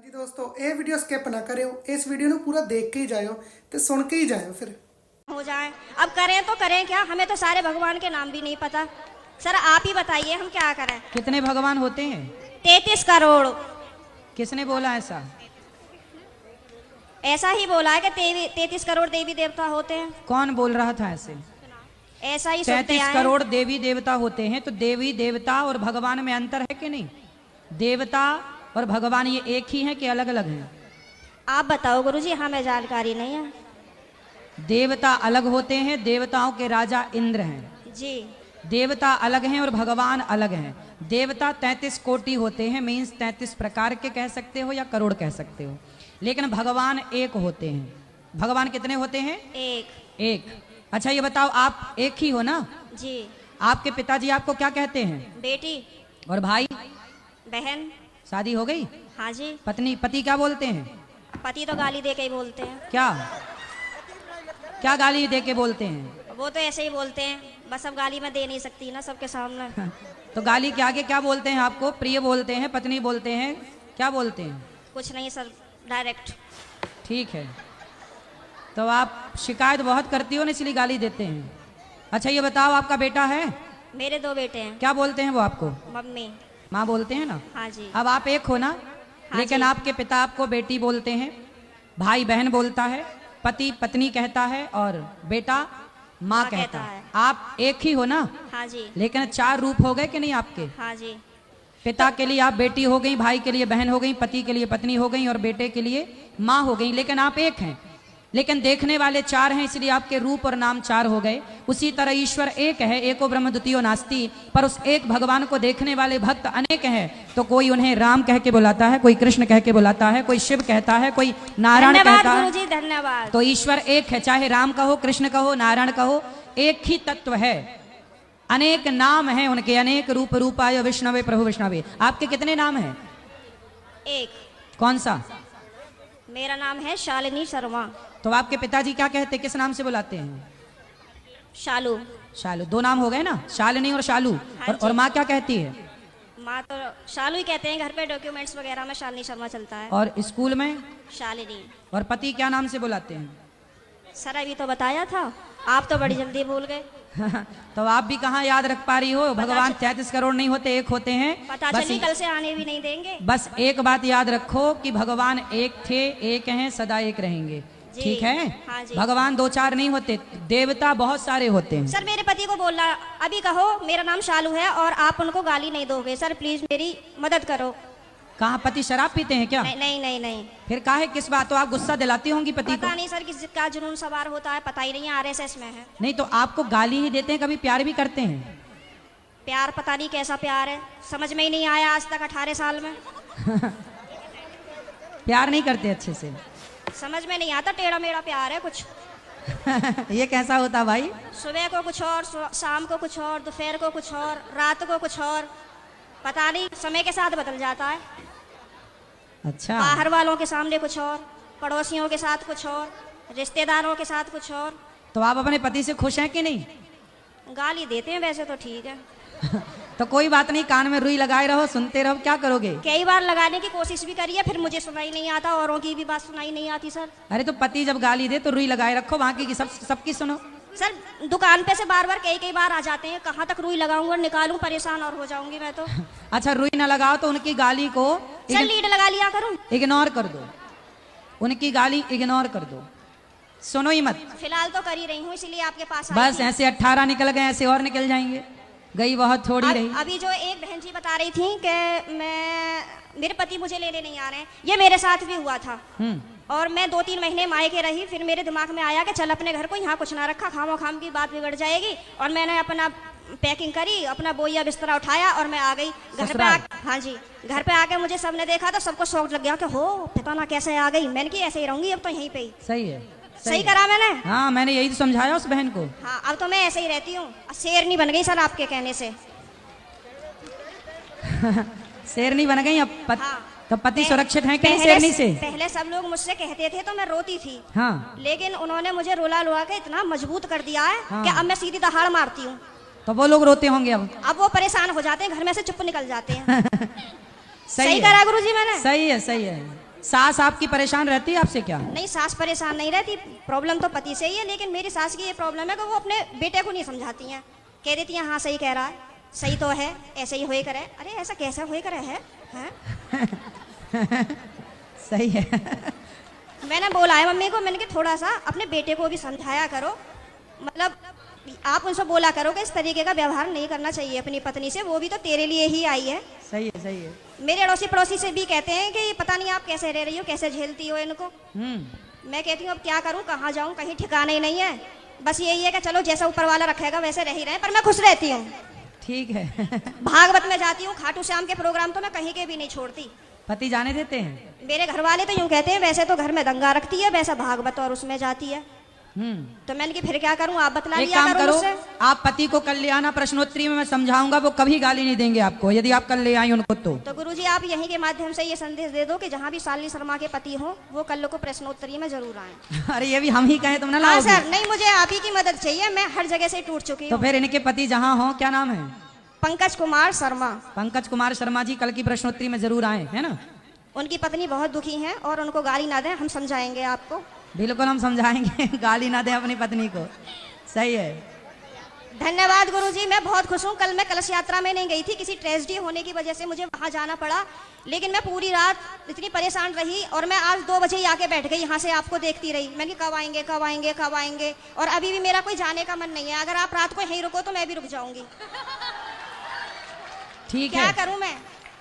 जी दोस्तों, ये video skip ना करियो, इस वीडियो को पूरा देख के ही जाओ तो सुन के ही जाओ फिर हो जाए। अब करें तो करें क्या, हमें तो सारे भगवान के नाम भी नहीं पता। सर आप ही बताइए हम क्या करें। कितने भगवान होते हैं? 33 करोड़। किसने बोला ऐसा? ऐसा ही बोला है कि 33 करोड़ देवी देवता होते हैं। कौन बोल रहा था ऐसे? ऐसा ही सुनते 33 आए। करोड़ देवी देवता होते हैं, तो देवी देवता और भगवान में अंतर है कि नहीं? देवता और भगवान ये एक ही हैं कि अलग अलग हैं? आप बताओ गुरुजी, हमें जानकारी नहीं है। देवता अलग होते हैं, देवताओं के राजा इंद्र हैं जी। देवता अलग हैं और भगवान अलग हैं। देवता 33 कोटि होते हैं, मीन्स 33 प्रकार के कह सकते हो या करोड़ कह सकते हो, लेकिन भगवान एक होते हैं। भगवान कितने होते हैं? एक। अच्छा ये बताओ, आप एक ही हो ना? जी। आपके पिताजी आपको क्या कहते हैं? बेटी। और भाई बहन। शादी हो गई? हाँ जी। पति क्या बोलते हैं? पति तो गाली दे के ही बोलते हैं। क्या क्या गाली दे के बोलते हैं? वो तो ऐसे ही बोलते हैं, बस अब गाली मैं दे नहीं सकती ना सबके सामने। तो गाली के आगे क्या बोलते हैं आपको? प्रिय बोलते हैं, पत्नी बोलते हैं, क्या बोलते हैं? कुछ नहीं सर, डायरेक्ट। ठीक है, तो आप शिकायत बहुत करती हो ना, इसलिए गाली देते हैं। अच्छा ये बताओ, आपका बेटा है? मेरे 2 बेटे हैं। क्या बोलते हैं वो आपको? मम्मी। माँ बोलते हैं ना? हाँ जी। अब आप एक हो ना? हाँ लेकिन जी। आपके पिता आपको बेटी बोलते हैं, भाई बहन बोलता है, पति पत्नी कहता है और बेटा माँ कहता है। आप एक ही हो ना? हाँ जी। लेकिन 4 रूप हो गए कि नहीं आपके? हाँ जी। पिता के लिए आप बेटी हो गई, भाई के लिए बहन हो गई, पति के लिए पत्नी हो गई और बेटे के लिए माँ हो गई, लेकिन आप एक हैं। लेकिन देखने वाले 4 हैं, इसलिए आपके रूप और नाम 4 हो गए। उसी तरह ईश्वर एक है, एको ब्रह्म द्वितीयो नास्ति, पर उस एक भगवान को देखने वाले भक्त अनेक हैं। तो कोई उन्हें राम कह के बुलाता है, कोई कृष्ण कह के बुलाता है, कोई शिव कहता है, कोई नारायण कहता है। गुरुजी धन्यवाद। तो ईश्वर एक है, चाहे राम कहो, कृष्ण कहो, नारायण कहो, एक ही तत्व है। अनेक नाम हैं उनके, अनेक रूप रूपाय विष्णवे प्रभु विष्णवे। आपके कितने नाम हैं? एक। कौन सा? मेरा नाम है शालिनी शर्मा। तो आपके पिताजी क्या कहते, किस नाम से बुलाते हैं? शालू। शालू। 2 नाम हो गए ना, शालिनी और शालू। हाँ और माँ क्या कहती है? माँ तो शालू ही कहते हैं, घर पे डॉक्यूमेंट्स वगैरह में शालिनी शर्मा चलता है। और स्कूल में? शालिनी। और पति क्या नाम से बुलाते हैं? सर अभी तो बताया था, आप तो बड़ी जल्दी भूल गए। तो आप भी कहाँ याद रख पा रही हो? भगवान 33 करोड़ नहीं होते, एक होते हैं। पता चली कल से आने भी नहीं देंगे। बस एक बात याद रखो कि भगवान एक थे, एक हैं, सदा एक रहेंगे। ठीक है? हाँ जी। भगवान 2-4 नहीं होते, देवता बहुत सारे होते हैं। सर मेरे पति को बोलना, अभी कहो मेरा नाम शालू है और आप उनको गाली नहीं दोगे। सर प्लीज मेरी मदद करो। कहाँ पति शराब पीते हैं क्या? नहीं नहीं नहीं नहीं। फिर काहे, किस बात? तो आप गुस्सा दिलाती होंगी पति को? पता नहीं सर किसका जुनून सवार होता है, पता ही नहीं है, RSS में है। नहीं तो आपको गाली ही देते हैं, कभी प्यार भी करते हैं? प्यार पता नहीं कैसा प्यार है, समझ में ही नहीं आया आज तक 18 साल में। प्यार नहीं करते अच्छे से? समझ में नहीं आता, टेढ़ा मेढ़ा प्यार है कुछ। ये कैसा होता भाई? सुबह को कुछ और, शाम को कुछ और, दोपहर को कुछ और, रात को कुछ और, पता नहीं समय के साथ बदल जाता है। अच्छा। बाहर वालों के सामने कुछ और, पड़ोसियों के साथ कुछ और, रिश्तेदारों के साथ कुछ और। तो आप अपने पति से खुश हैं कि नहीं? गाली देते हैं वैसे तो ठीक है। तो कोई बात नहीं, कान में रुई लगाए रहो, सुनते रहो, क्या करोगे? कई बार लगाने की कोशिश भी करी है, फिर मुझे सुनाई नहीं आता, औरों की भी बात सुनाई नहीं आती सर। अरे तो पति जब गाली दे तो रुई लगाए रखो, बाकी की सबकी सुनो। सर दुकान पे से बार बार कई बार आ जाते हैं, कहाँ तक रुई लगाऊं और निकालूं, परेशान और हो जाऊंगी मैं तो। अच्छा रुई ना लगाओ तो उनकी गाली को सर लीड लगा लिया करूं। इग्नोर कर दो, उनकी गाली इग्नोर कर दो, सुनो ही मत। फिलहाल तो कर ही रही हूँ, इसीलिए आपके पास आई बस थी। ऐसे 18 निकल गए, ऐसे और निकल जाएंगे, गई बहुत थोड़ी रही। अभी जो एक बहन जी बता रही थी कि मेरे पति मुझे लेने नहीं आ रहे हैं, ये मेरे साथ भी हुआ था। और मैं 2-3 महीने मायके रही, फिर मेरे दिमाग में आया कि चल अपने घर को यहाँ कुछ ना रखा, खामो खाम की बात बिगड़ जाएगी। और मैंने अपना पैकिंग करी, अपना बोइया बिस्तरा उठाया और मैं आ गई घर पे। हाँ जी, घर पे आके मुझे सबने देखा तो सबको शौक लग गया कि हो पता ना कैसे आ गई। मैंने कि ऐसे ही रहूंगी अब तो यहीं पे ही। सही है, सही करा मैंने। हाँ मैंने यही तो समझाया उस बहन को। हाँ अब तो मैं ऐसे ही रहती हूँ, शेरनी बन गई सर आपके कहने से। शेरनी बन गई अब हाँ। तो पति सुरक्षित है कहीं शेरनी से? पहले सब लोग मुझसे कहते थे तो मैं रोती थी। हाँ। लेकिन उन्होंने मुझे रुला रुला के इतना मजबूत कर दिया है हाँ। कि अब मैं सीधी दहाड़ मारती हूँ। तो वो लोग रोते होंगे अब वो परेशान हो जाते हैं, घर में से चुप निकल जाते हैं। सही सही है। करा गुरुजी मैंने। सही है, सही है। सास आपकी परेशान रहती है आपसे क्या? नहीं, सास परेशान नहीं रहती, प्रॉब्लम तो पति से ही है, लेकिन मेरी सास की ये प्रॉब्लम है कि वो अपने बेटे को नहीं समझाती हैं। कह देती हैं हाँ सही कह रहा है, सही तो है, ऐसे ही होए करे। अरे ऐसा कैसा होए करे है, हैं? सही है। मैंने बोला है मम्मी को, मैंने कि थोड़ा सा अपने बेटे को भी समझाया करो, मतलब आप उनसे बोला करो कि इस तरीके का व्यवहार नहीं करना चाहिए अपनी पत्नी से, वो भी तो तेरे लिए ही आई है। सही है, सही है। मेरे अड़ोसी पड़ोसी से भी कहते हैं कि पता नहीं आप कैसे रह रही हो, कैसे झेलती हो इनको। मैं कहती हूँ अब क्या करूँ, कहाँ जाऊँ, कहीं ठिकाना ही नहीं है। बस यही है कि चलो जैसा ऊपर वाला रखेगा वैसे रह ही रहे, पर मैं खुश रहती हूँ। ठीक है। भागवत में जाती हूँ, खाटू श्याम के प्रोग्राम तो मैं कहीं के भी नहीं छोड़ती। पति जाने देते हैं? मेरे घर वाले तो यूँ कहते हैं वैसे तो घर में दंगा रखती है, वैसा भागवत और उसमें जाती है। तो मैंने कि फिर क्या करूं, आप बतला एक लिया काम करो, मुझसे। आप पति को कल ले आना, प्रश्नोत्तरी में मैं समझाऊंगा, वो कभी गाली नहीं देंगे आपको यदि आप कल ले आई उनको तो गुरुजी आप यहीं के माध्यम से ये संदेश दे दो कि जहाँ भी शालिनी शर्मा के पति हो वो कल को प्रश्नोत्तरी में जरूर आए। अरे ये भी हम ही कहें तुम ना हाँ लाओगे? सर, नहीं मुझे आप ही की मदद चाहिए, मैं हर जगह से टूट चुकी तो हूँ। फिर इनके पति जहाँ हो, क्या नाम है? पंकज कुमार शर्मा। पंकज कुमार शर्मा जी कल की प्रश्नोत्तरी में जरूर आए, है ना? उनकी पत्नी बहुत दुखी है और उनको गाली ना दें, हम समझाएंगे आपको। बिल्कुल हम समझाएंगे, गाली ना दें अपनी पत्नी को। सही है। धन्यवाद गुरुजी, मैं बहुत खुश हूँ। कल मैं कलश यात्रा में नहीं गई थी, किसी ट्रेजेडी होने की वजह से मुझे वहाँ जाना पड़ा, लेकिन मैं पूरी रात इतनी परेशान रही और मैं आज 2 बजे ही आके बैठ गई, यहाँ से आपको देखती रही। मैंने कहा कब आएंगे कब आएंगे कब आएंगे, और अभी भी मेरा कोई जाने का मन नहीं है। अगर आप रात को यहीं रुको तो मैं भी रुक जाऊंगी। ठीक क्या है, करूँ मैं?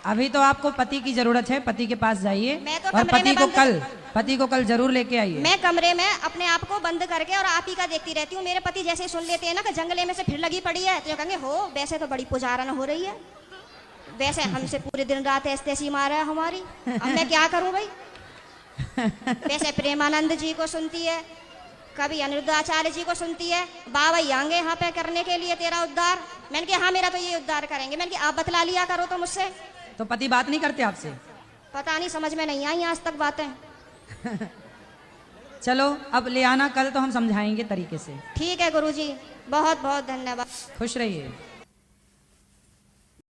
अभी तो आपको पति की जरूरत है, पति के पास जाइए मैं तो और कमरे में पति को कल जरूर लेके आइए। मैं कमरे में अपने आप को बंद करके और आप ही का देखती रहती हूँ। मेरे पति जैसे ही सुन लेते हैं ना कि जंगले में से फिर लगी पड़ी है, तो ये कहेंगे हो वैसे तो बड़ी पुजारन हो रही है, वैसे हमसे पूरे दिन रात ऐसी मारा है हमारी, अब मैं क्या करूँ भाई। वैसे प्रेमानंद जी को सुनती है, कभी अनिरुद्धाचार्य जी को सुनती है, बाबा आएंगे यहाँ पे करने के लिए तेरा उद्धार। मैंने कहा हाँ मेरा तो ये उद्धार करेंगे। मैंने कहा आप बतला लिया करो तो मुझसे। तो पति बात नहीं करते आपसे? पता नहीं, समझ में नहीं आई आज तक बातें। चलो अब ले आना कल, तो हम समझाएंगे तरीके से। ठीक है गुरुजी, बहुत बहुत धन्यवाद। खुश रहिए।